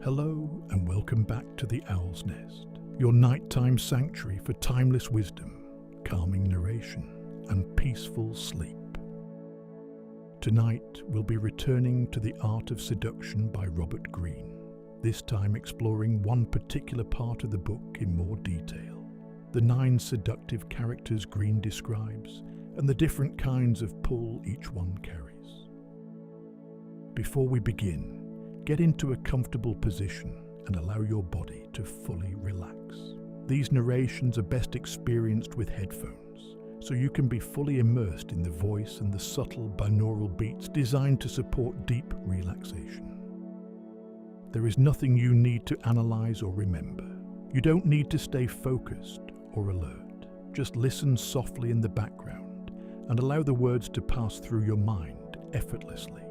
Hello and welcome back to the Owl's Nest, your nighttime sanctuary for timeless wisdom, calming narration, and peaceful sleep. Tonight we'll be returning to the Art of Seduction by Robert Greene, this time exploring one particular part of the book in more detail, the 9 seductive characters Greene describes, and the different kinds of pull each one carries. Before we begin, get into a comfortable position and allow your body to fully relax. These narrations are best experienced with headphones, so you can be fully immersed in the voice and the subtle binaural beats designed to support deep relaxation. There is nothing you need to analyze or remember. You don't need to stay focused or alert. Just listen softly in the background and allow the words to pass through your mind effortlessly.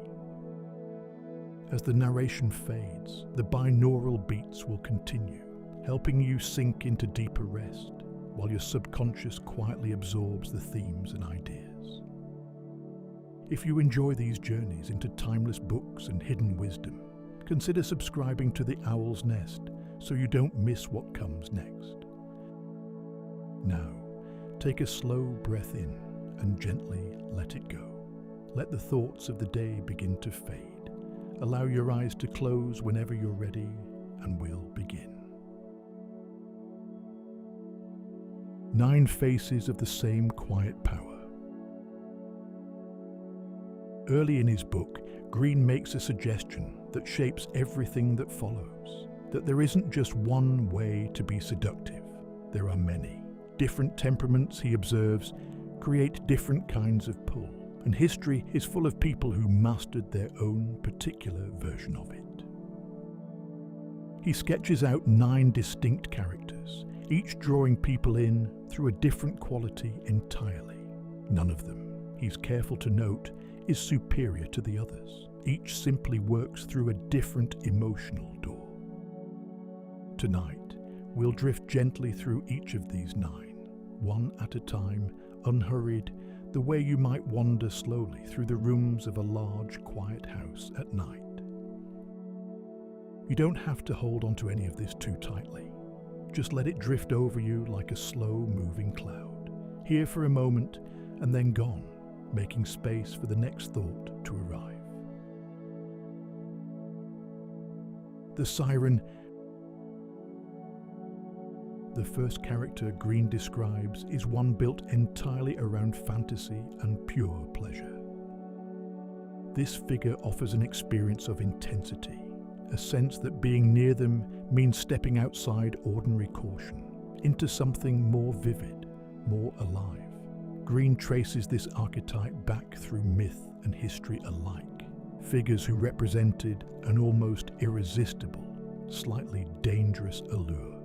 As the narration fades, the binaural beats will continue, helping you sink into deeper rest, while your subconscious quietly absorbs the themes and ideas. If you enjoy these journeys into timeless books and hidden wisdom, consider subscribing to the Owl's Nest so you don't miss what comes next. Now, take a slow breath in and gently let it go. Let the thoughts of the day begin to fade. Allow your eyes to close whenever you're ready, and we'll begin. 9 faces of the same quiet power. Early in his book, Greene makes a suggestion that shapes everything that follows, that there isn't just one way to be seductive. There are many. Different temperaments, he observes, create different kinds of pull. And history is full of people who mastered their own particular version of it. He sketches out 9 distinct characters, each drawing people in through a different quality entirely. None of them, he's careful to note, is superior to the others. Each simply works through a different emotional door. Tonight, we'll drift gently through each of these 9, one at a time, unhurried, the way you might wander slowly through the rooms of a large, quiet house at night. You don't have to hold onto any of this too tightly. Just let it drift over you like a slow-moving cloud, here for a moment and then gone, making space for the next thought to arrive. The Siren. The first character Greene describes is one built entirely around fantasy and pure pleasure. This figure offers an experience of intensity, a sense that being near them means stepping outside ordinary caution, into something more vivid, more alive. Greene traces this archetype back through myth and history alike, figures who represented an almost irresistible, slightly dangerous allure.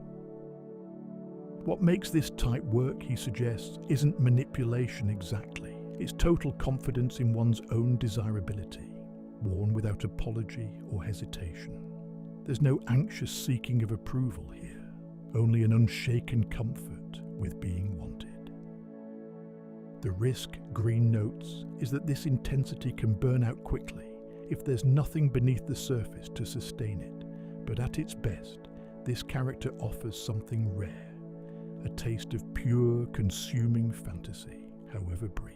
What makes this type work, he suggests, isn't manipulation exactly. It's total confidence in one's own desirability, worn without apology or hesitation. There's no anxious seeking of approval here, only an unshaken comfort with being wanted. The risk, Greene notes, is that this intensity can burn out quickly if there's nothing beneath the surface to sustain it. But at its best, this character offers something rare. A taste of pure, consuming fantasy, however brief.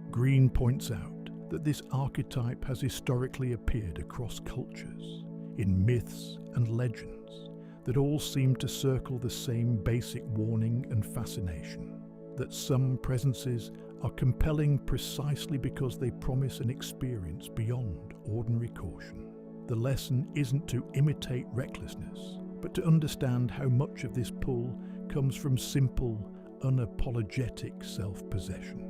Greene points out that this archetype has historically appeared across cultures, in myths and legends, that all seem to circle the same basic warning and fascination, that some presences are compelling precisely because they promise an experience beyond ordinary caution. The lesson isn't to imitate recklessness, but to understand how much of this pull comes from simple, unapologetic self-possession.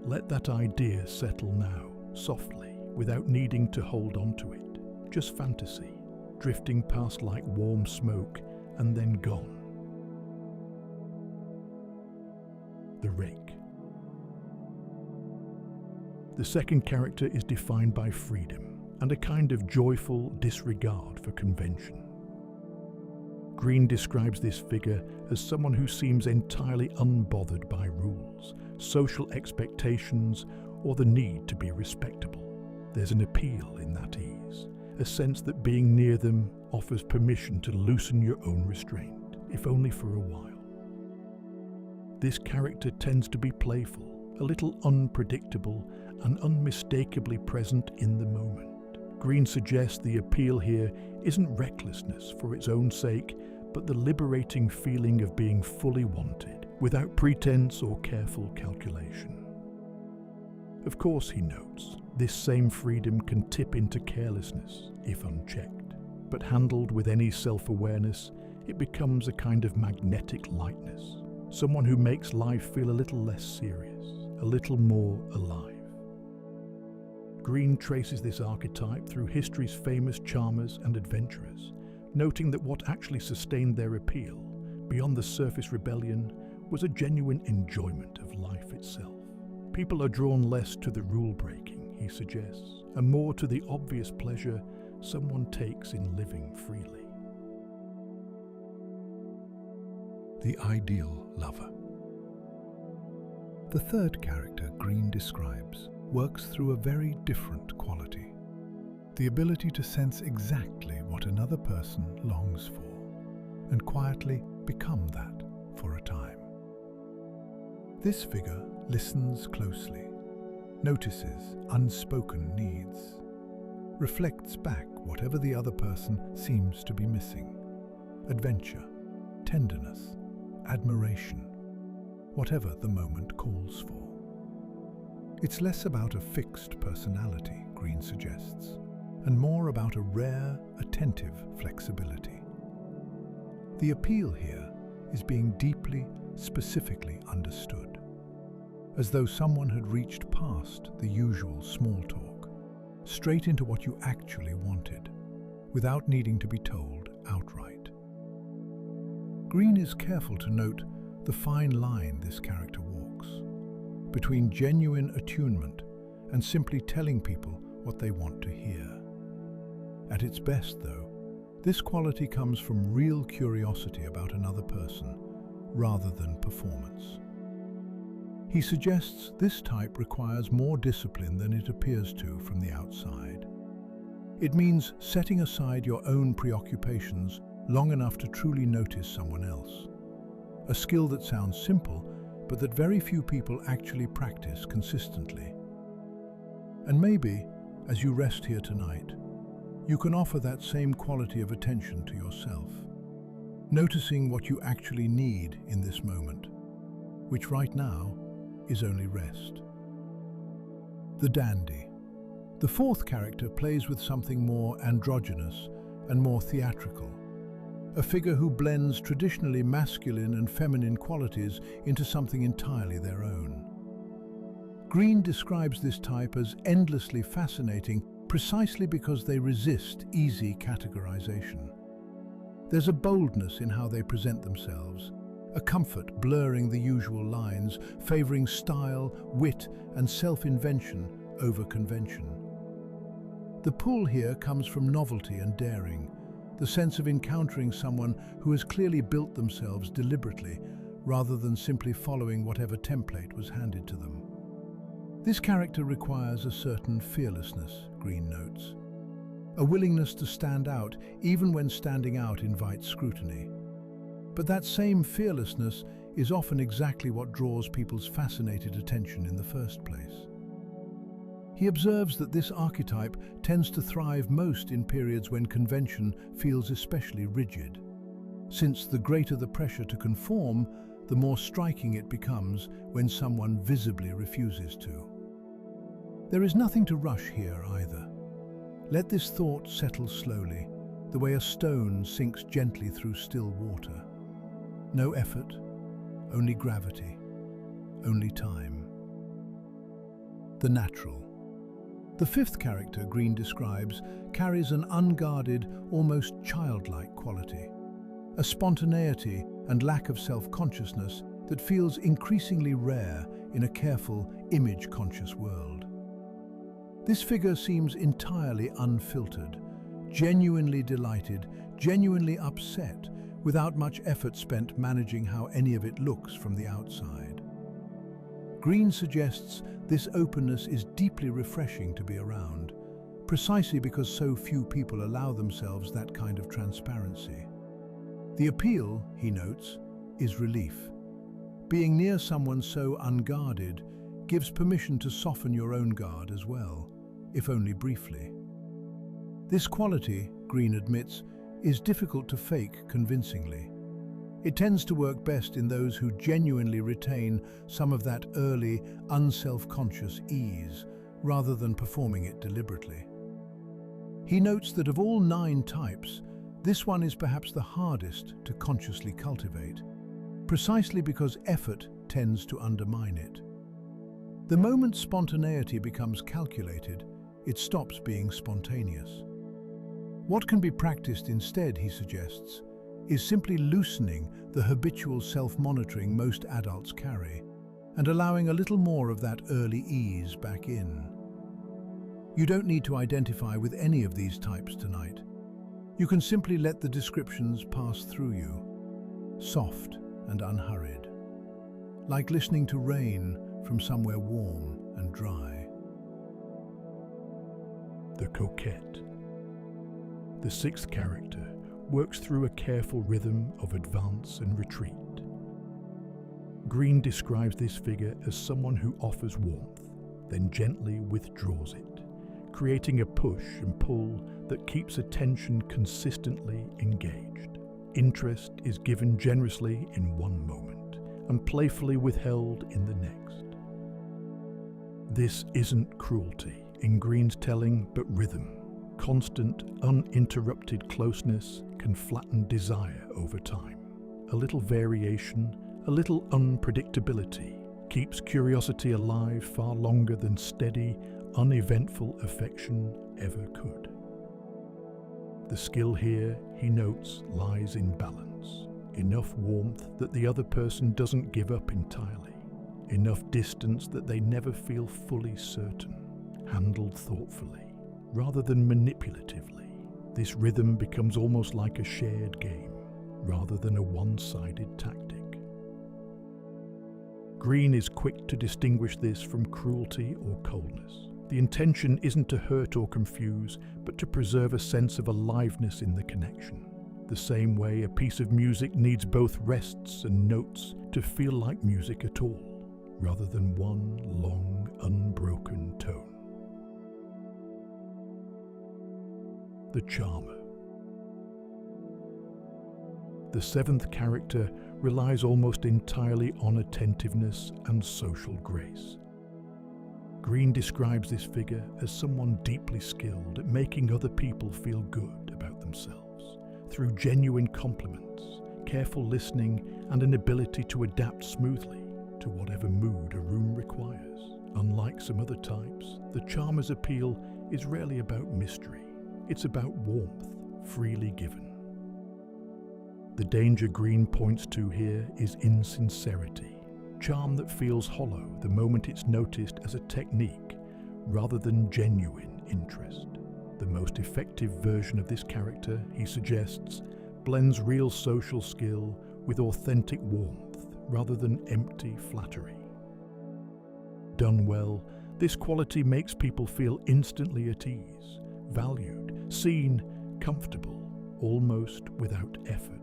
Let that idea settle now, softly, without needing to hold on to it. Just fantasy, drifting past like warm smoke and then gone. The Rake. The second character is defined by freedom and a kind of joyful disregard for convention. Greene describes this figure as someone who seems entirely unbothered by rules, social expectations, or the need to be respectable. There's an appeal in that ease, a sense that being near them offers permission to loosen your own restraint, if only for a while. This character tends to be playful, a little unpredictable, and unmistakably present in the moment. Greene suggests the appeal here isn't recklessness for its own sake, but the liberating feeling of being fully wanted, without pretense or careful calculation. Of course, he notes, this same freedom can tip into carelessness if unchecked, but handled with any self-awareness, it becomes a kind of magnetic lightness, someone who makes life feel a little less serious, a little more alive. Greene traces this archetype through history's famous charmers and adventurers, noting that what actually sustained their appeal, beyond the surface rebellion, was a genuine enjoyment of life itself. People are drawn less to the rule-breaking, he suggests, and more to the obvious pleasure someone takes in living freely. The ideal lover. The third character Greene describes works through a very different quality: the ability to sense exactly what another person longs for, and quietly become that for a time. This figure listens closely, notices unspoken needs, reflects back whatever the other person seems to be missing: adventure, tenderness, admiration, whatever the moment calls for. It's less about a fixed personality, Greene suggests, and more about a rare, attentive flexibility. The appeal here is being deeply, specifically understood, as though someone had reached past the usual small talk, straight into what you actually wanted, without needing to be told outright. Greene is careful to note the fine line this character walks between genuine attunement and simply telling people what they want to hear. At its best, though, this quality comes from real curiosity about another person rather than performance. He suggests this type requires more discipline than it appears to from the outside. It means setting aside your own preoccupations long enough to truly notice someone else. A skill that sounds simple, but that very few people actually practice consistently. And maybe, as you rest here tonight, you can offer that same quality of attention to yourself, noticing what you actually need in this moment, which right now is only rest. The dandy. The fourth character plays with something more androgynous and more theatrical, a figure who blends traditionally masculine and feminine qualities into something entirely their own. Greene describes this type as endlessly fascinating precisely because they resist easy categorization. There's a boldness in how they present themselves, a comfort blurring the usual lines, favoring style, wit, and self-invention over convention. The pull here comes from novelty and daring, the sense of encountering someone who has clearly built themselves deliberately, rather than simply following whatever template was handed to them. This character requires a certain fearlessness, Greene notes, a willingness to stand out even when standing out invites scrutiny. But that same fearlessness is often exactly what draws people's fascinated attention in the first place. He observes that this archetype tends to thrive most in periods when convention feels especially rigid, since the greater the pressure to conform, the more striking it becomes when someone visibly refuses to. There is nothing to rush here either. Let this thought settle slowly, the way a stone sinks gently through still water. No effort, only gravity, only time. The natural. The fifth character Greene describes carries an unguarded, almost childlike quality, a spontaneity and lack of self-consciousness that feels increasingly rare in a careful, image-conscious world. This figure seems entirely unfiltered, genuinely delighted, genuinely upset, without much effort spent managing how any of it looks from the outside. Greene suggests this openness is deeply refreshing to be around, precisely because so few people allow themselves that kind of transparency. The appeal, he notes, is relief. Being near someone so unguarded gives permission to soften your own guard as well, if only briefly. This quality, Greene admits, is difficult to fake convincingly. It tends to work best in those who genuinely retain some of that early, unself-conscious ease, rather than performing it deliberately. He notes that of all 9 types, this one is perhaps the hardest to consciously cultivate, precisely because effort tends to undermine it. The moment spontaneity becomes calculated, it stops being spontaneous. What can be practiced instead, he suggests, is simply loosening the habitual self-monitoring most adults carry and allowing a little more of that early ease back in. You don't need to identify with any of these types tonight. You can simply let the descriptions pass through you, soft and unhurried, like listening to rain from somewhere warm and dry. The coquette. The 6th character works through a careful rhythm of advance and retreat. Greene describes this figure as someone who offers warmth, then gently withdraws it, creating a push and pull that keeps attention consistently engaged. Interest is given generously in one moment and playfully withheld in the next. This isn't cruelty in Greene's telling, but rhythm. Constant, uninterrupted closeness can flatten desire over time. A little variation, a little unpredictability keeps curiosity alive far longer than steady, uneventful affection ever could. The skill here, he notes, lies in balance. Enough warmth that the other person doesn't give up entirely. Enough distance that they never feel fully certain. Handled thoughtfully, rather than manipulatively, this rhythm becomes almost like a shared game, rather than a one-sided tactic. Greene is quick to distinguish this from cruelty or coldness. The intention isn't to hurt or confuse, but to preserve a sense of aliveness in the connection. The same way a piece of music needs both rests and notes to feel like music at all, rather than one long, unbroken tone. The charmer. The 7th character relies almost entirely on attentiveness and social grace. Greene describes this figure as someone deeply skilled at making other people feel good about themselves through genuine compliments, careful listening, and an ability to adapt smoothly to whatever mood a room requires. Unlike some other types, the charmer's appeal is rarely about mystery. It's about warmth, freely given. The danger Greene points to here is insincerity, charm that feels hollow the moment it's noticed as a technique rather than genuine interest. The most effective version of this character, he suggests, blends real social skill with authentic warmth rather than empty flattery. Done well, this quality makes people feel instantly at ease, valued, seen, comfortable, almost without effort.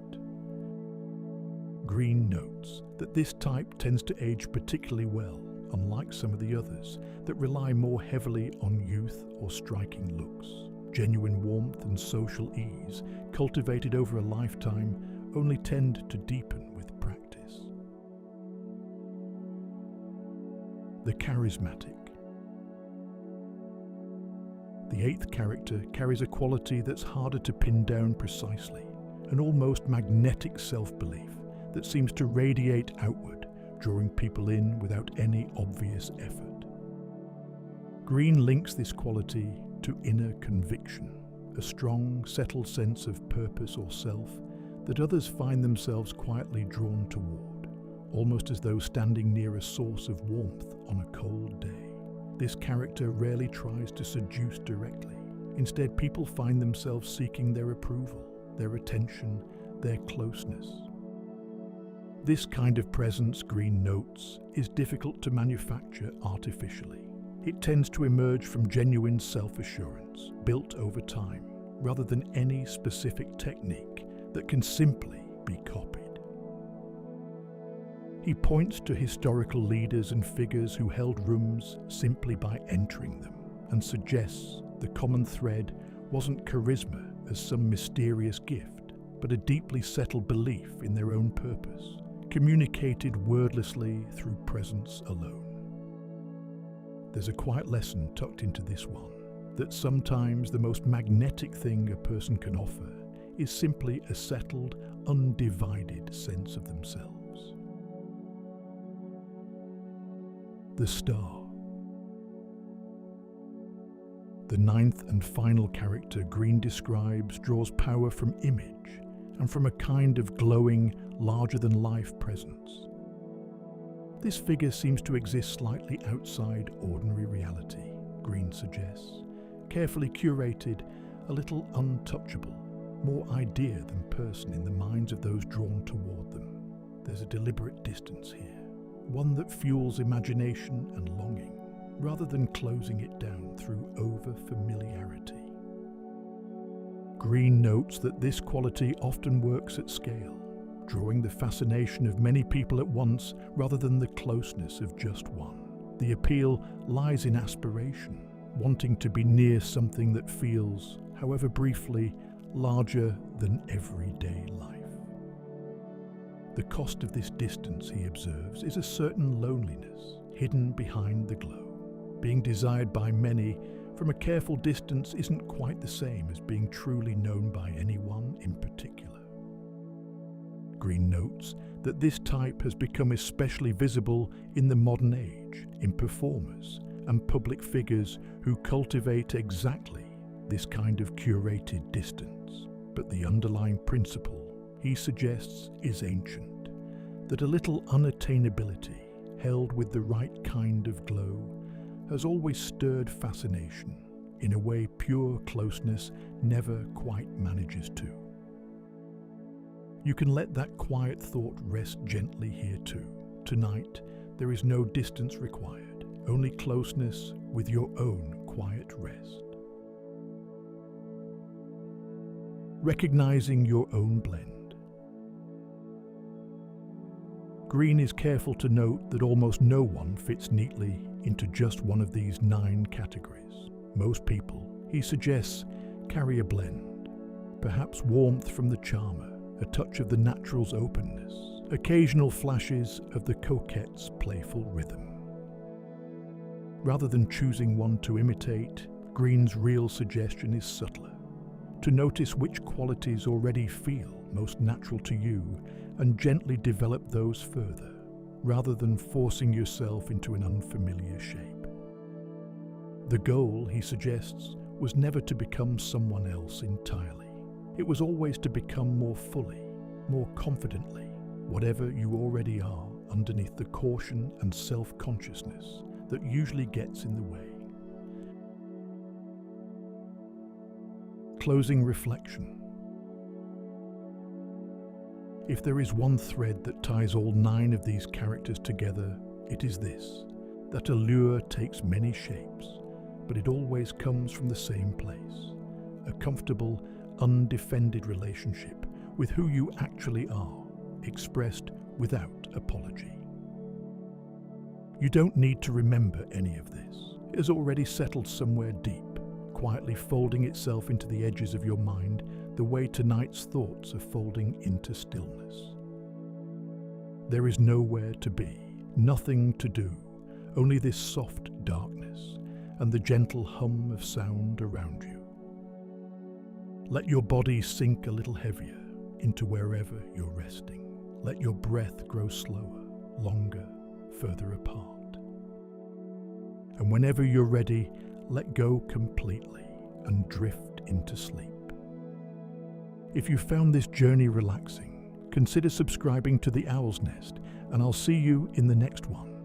Greene notes that this type tends to age particularly well, unlike some of the others that rely more heavily on youth or striking looks. Genuine warmth and social ease, cultivated over a lifetime, only tend to deepen with practice. The charismatic. The 8th character carries a quality that's harder to pin down precisely, an almost magnetic self-belief that seems to radiate outward, drawing people in without any obvious effort. Greene links this quality to inner conviction, a strong, settled sense of purpose or self that others find themselves quietly drawn toward, almost as though standing near a source of warmth on a cold day. This character rarely tries to seduce directly. Instead, people find themselves seeking their approval, their attention, their closeness. This kind of presence, Greene notes, is difficult to manufacture artificially. It tends to emerge from genuine self-assurance, built over time, rather than any specific technique that can simply be copied. He points to historical leaders and figures who held rooms simply by entering them, and suggests the common thread wasn't charisma as some mysterious gift, but a deeply settled belief in their own purpose, communicated wordlessly through presence alone. There's a quiet lesson tucked into this one, that sometimes the most magnetic thing a person can offer is simply a settled, undivided sense of themselves. The star. The ninth and final character Greene describes draws power from image and from a kind of glowing, larger-than-life presence. This figure seems to exist slightly outside ordinary reality, Greene suggests, carefully curated, a little untouchable, more idea than person in the minds of those drawn toward them. There's a deliberate distance here, one that fuels imagination and longing, rather than closing it down through over-familiarity. Greene notes that this quality often works at scale, drawing the fascination of many people at once rather than the closeness of just one. The appeal lies in aspiration, wanting to be near something that feels, however briefly, larger than everyday life. The cost of this distance, he observes, is a certain loneliness, hidden behind the glow. Being desired by many from a careful distance isn't quite the same as being truly known by anyone in particular. Greene notes that this type has become especially visible in the modern age, in performers and public figures who cultivate exactly this kind of curated distance. But the underlying principle, he suggests, is ancient, that a little unattainability, held with the right kind of glow, has always stirred fascination in a way pure closeness never quite manages to. You can let that quiet thought rest gently here too. Tonight, there is no distance required, only closeness with your own quiet rest. Recognizing your own blend. Greene is careful to note that almost no one fits neatly into just one of these 9 categories. Most people, he suggests, carry a blend, perhaps warmth from the charmer, a touch of the natural's openness, occasional flashes of the coquette's playful rhythm. Rather than choosing one to imitate, Greene's real suggestion is subtler, to notice which qualities already feel most natural to you and gently develop those further, rather than forcing yourself into an unfamiliar shape. The goal, he suggests, was never to become someone else entirely. It was always to become more fully, more confidently, whatever you already are underneath the caution and self-consciousness that usually gets in the way. Closing reflection. If there is one thread that ties all 9 of these characters together, it is this: that allure takes many shapes, but it always comes from the same place, a comfortable, undefended relationship with who you actually are, expressed without apology. You don't need to remember any of this. It has already settled somewhere deep, quietly folding itself into the edges of your mind the way tonight's thoughts are folding into stillness. There is nowhere to be, nothing to do, only this soft darkness and the gentle hum of sound around you. Let your body sink a little heavier into wherever you're resting. Let your breath grow slower, longer, further apart. And whenever you're ready, let go completely and drift into sleep. If you found this journey relaxing, consider subscribing to The Owl's Nest, and I'll see you in the next one.